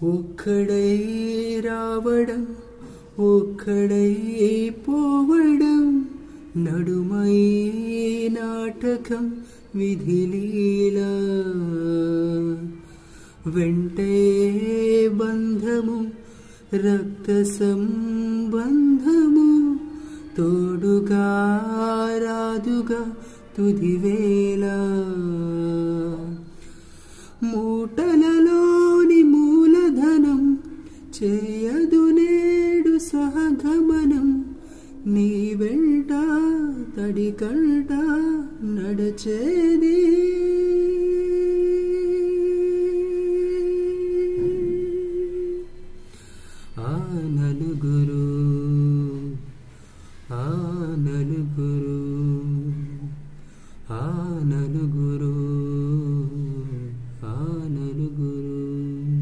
ఒక్కడై రావడం ఒక్కడై పోవడం నడుమై నాటకం విధిలీలా వెంటే బంధము రక్త సంబంధము తోడుగా రాదుగా తుదివేళ మూటలలోని మూలధనం చేయదు నేడు సహగమనం నీ వెంట తడి కంట నడచేది